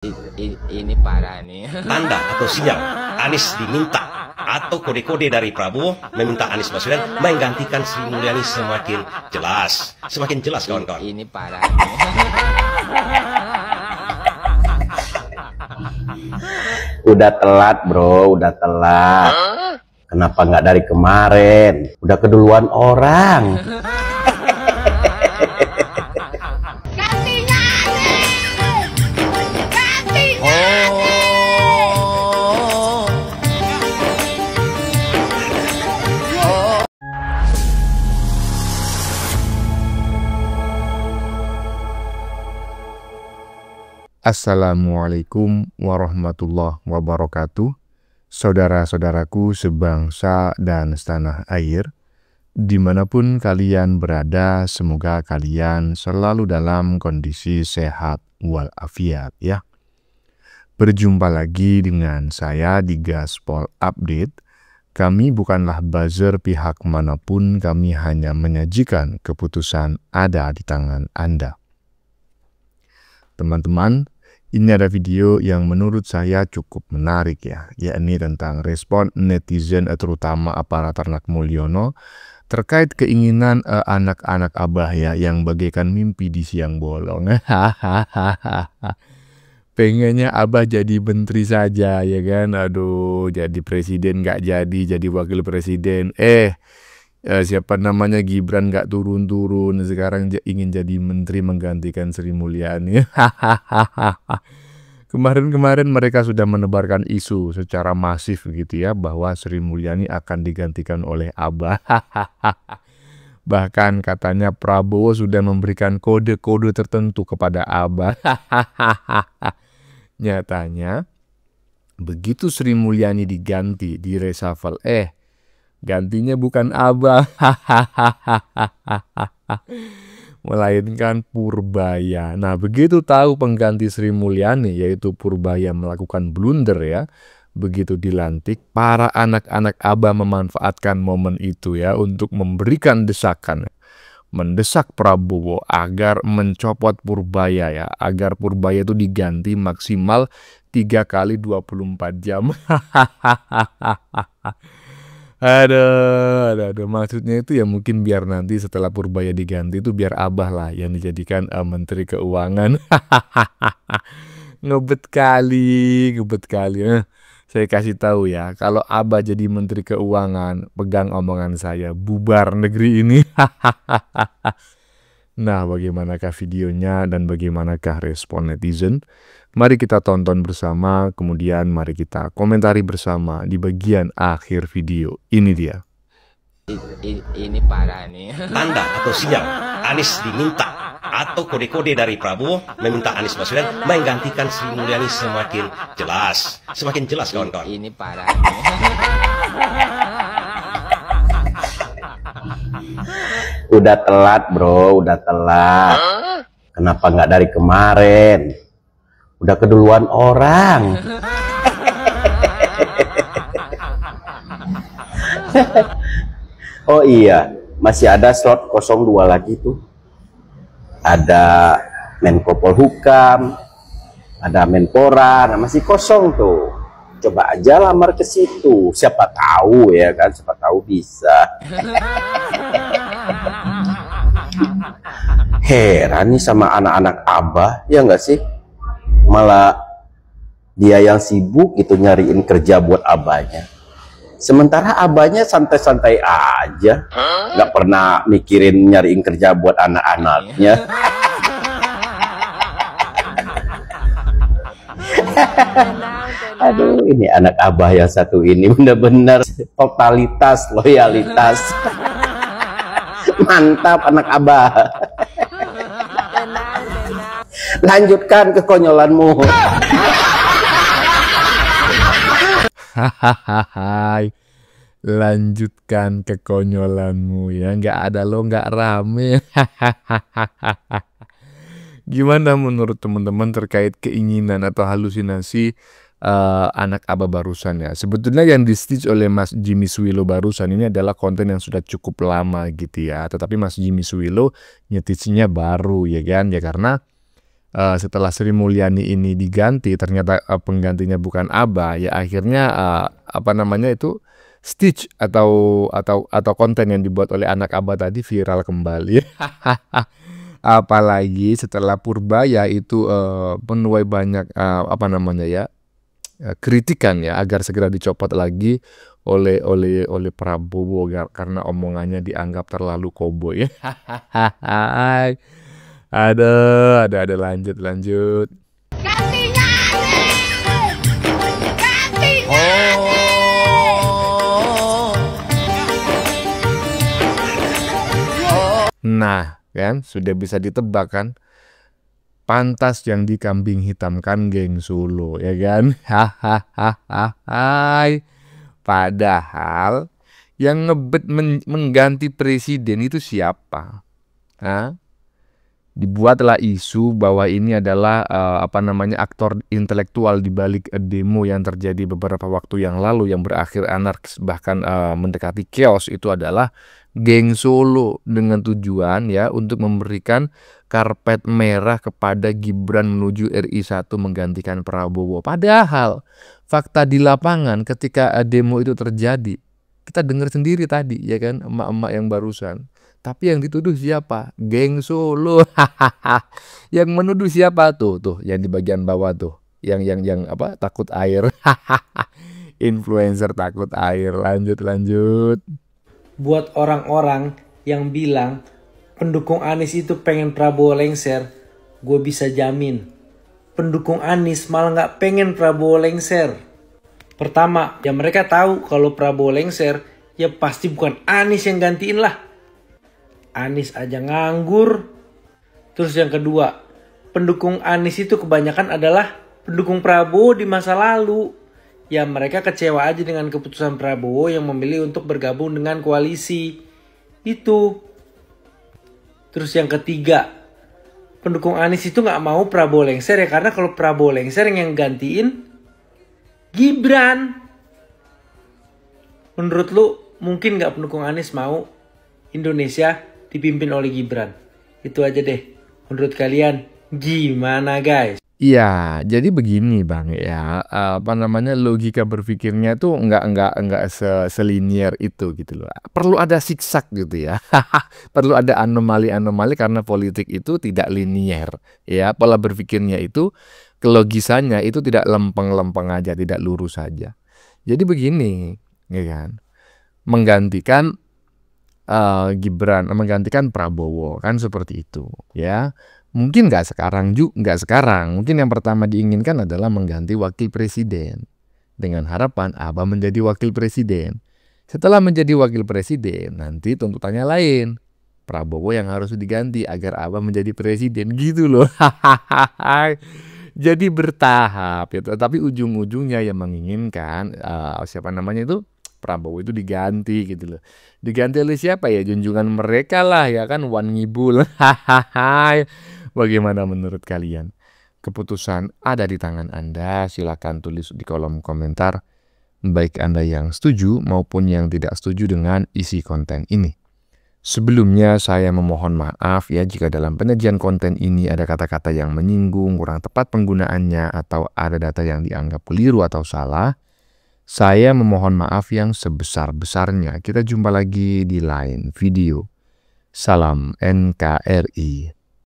Ini parah nih. Tanda atau sinyal Anies diminta atau kode-kode dari Prabowo meminta Anies Baswedan menggantikan Sri Mulyani semakin jelas kawan-kawan. Ini parah nih. Udah telat bro, udah telat. Kenapa nggak dari kemarin? Udah keduluan orang. Assalamualaikum warahmatullahi wabarakatuh. Saudara-saudaraku sebangsa dan setanah air, dimanapun kalian berada, semoga kalian selalu dalam kondisi sehat walafiat ya. Berjumpa lagi dengan saya di Gaspol Update. Kami bukanlah buzzer pihak manapun, kami hanya menyajikan keputusan ada di tangan Anda. Teman-teman, ini ada video yang menurut saya cukup menarik ya, yakni tentang respon netizen terutama aparat Ternak Mulyono terkait keinginan anak-anak Abah ya yang bagaikan mimpi di siang bolong. Pengennya Abah jadi menteri saja ya kan, aduh jadi presiden nggak jadi wakil presiden. Siapa namanya Gibran nggak turun-turun, sekarang ingin jadi menteri menggantikan Sri Mulyani. Kemarin mereka sudah menebarkan isu secara masif gitu ya, bahwa Sri Mulyani akan digantikan oleh Abah. Bahkan katanya Prabowo sudah memberikan kode-kode tertentu kepada Abah. Nyatanya begitu Sri Mulyani diganti di reshuffle, gantinya bukan Abah, melainkan Purbaya. Nah, begitu tahu pengganti Sri Mulyani, yaitu Purbaya, melakukan blunder ya, begitu dilantik, para anak-anak Abah memanfaatkan momen itu ya untuk memberikan desakan, mendesak Prabowo agar mencopot Purbaya ya, agar Purbaya itu diganti maksimal 3 kali 24 jam. Aduh, maksudnya itu ya mungkin biar nanti setelah Purbaya diganti itu biar Abah lah yang dijadikan Menteri Keuangan. Ngebet kali. Saya kasih tahu ya, kalau Abah jadi Menteri Keuangan, pegang omongan saya, bubar negeri ini. Nah, bagaimanakah videonya dan bagaimanakah respon netizen? Mari kita tonton bersama, kemudian mari kita komentari bersama di bagian akhir video. Ini dia. Ini parah nih. Tanda atau sinyal Anies diminta atau kode-kode dari Prabowo meminta Anies Baswedan menggantikan Sri Mulyani semakin jelas kawan-kawan. Ini parah nih. Udah telat bro, udah telat. Kenapa nggak dari kemarin? Udah keduluan orang. Oh iya, masih ada slot 02 lagi tuh. Ada Menko Polhukam, ada Menpora, nah masih kosong tuh. Coba aja lamar ke situ, siapa tahu ya kan, siapa tahu bisa. Heran nih sama anak-anak Abah, ya nggak sih? Malah dia yang sibuk gitu nyariin kerja buat Abahnya. Sementara Abahnya santai-santai aja, nggak pernah mikirin nyariin kerja buat anak-anaknya. Aduh, ini anak Abah yang satu ini benar-benar totalitas, loyalitas. Mantap anak Abah. Lanjutkan kekonyolanmu. Lanjutkan kekonyolanmu ya, nggak ada lo nggak rame. Gimana menurut teman-teman terkait keinginan atau halusinasi anak Abah barusan ya? Sebetulnya yang di-stitch oleh Mas Jimmy Suwilo barusan ini adalah konten yang sudah cukup lama gitu ya. Tetapi Mas Jimmy Suwilo nyetitchnya baru ya kan? Ya karena setelah Sri Mulyani ini diganti ternyata penggantinya bukan Aba, ya akhirnya apa namanya itu stitch atau konten yang dibuat oleh anak Aba tadi viral kembali. Apalagi setelah Purbaya itu menuai banyak apa namanya ya kritikan ya agar segera dicopot lagi oleh Prabowo karena omongannya dianggap terlalu koboi. Ada lanjut. Gantinya nih! Gantinya Nah, kan sudah bisa ditebak kan? Pantas yang dikambing hitamkan geng Solo, ya kan? Padahal yang ngebet mengganti presiden itu siapa? Hah? Dibuatlah isu bahwa ini adalah apa namanya aktor intelektual di balik demo yang terjadi beberapa waktu yang lalu yang berakhir anarkis bahkan mendekati chaos. Itu adalah geng Solo dengan tujuan ya untuk memberikan karpet merah kepada Gibran menuju RI1 menggantikan Prabowo. Padahal fakta di lapangan ketika demo itu terjadi, kita dengar sendiri tadi ya kan emak-emak yang barusan. Tapi yang dituduh siapa? Geng Solo. Yang menuduh siapa tuh yang di bagian bawah tuh. Yang apa? Takut air. Influencer takut air. Lanjut. Buat orang-orang yang bilang pendukung Anies itu pengen Prabowo lengser, gue bisa jamin pendukung Anies malah nggak pengen Prabowo lengser. Pertama, ya mereka tahu kalau Prabowo lengser, ya pasti bukan Anies yang gantiin lah. Anies aja nganggur. Terus yang kedua, pendukung Anies itu kebanyakan adalah pendukung Prabowo di masa lalu. Ya mereka kecewa aja dengan keputusan Prabowo yang memilih untuk bergabung dengan koalisi. Itu. Terus yang ketiga, pendukung Anies itu gak mau Prabowo lengser ya karena kalau Prabowo lengser yang gantiin Gibran. Menurut lu mungkin gak pendukung Anies mau Indonesia dipimpin oleh Gibran? Itu aja deh. Menurut kalian gimana guys? Iya, jadi begini Bang ya, apa namanya logika berpikirnya tuh nggak selinier itu gitu loh. Perlu ada siksak gitu ya. Perlu ada anomali-anomali karena politik itu tidak linier ya. Pola berpikirnya itu kelogisannya itu tidak lempeng-lempeng aja, tidak lurus saja. Jadi begini, ya kan. Menggantikan Gibran, menggantikan Prabowo kan seperti itu ya. Mungkin nggak sekarang. Mungkin yang pertama diinginkan adalah mengganti wakil presiden dengan harapan Abah menjadi wakil presiden. Setelah menjadi wakil presiden, nanti tuntutannya lain. Prabowo yang harus diganti agar Abah menjadi presiden gitu loh. Jadi bertahap ya. Tapi ujung-ujungnya yang menginginkan siapa namanya itu Prabowo itu diganti gitu loh. Diganti oleh siapa ya? Junjungan mereka lah ya kan, Wan Ngibul. Bagaimana menurut kalian? Keputusan ada di tangan Anda. Silakan tulis di kolom komentar baik Anda yang setuju maupun yang tidak setuju dengan isi konten ini. Sebelumnya saya memohon maaf ya jika dalam penyajian konten ini ada kata-kata yang menyinggung, kurang tepat penggunaannya atau ada data yang dianggap keliru atau salah. Saya memohon maaf yang sebesar-besarnya. Kita jumpa lagi di lain video. Salam NKRI.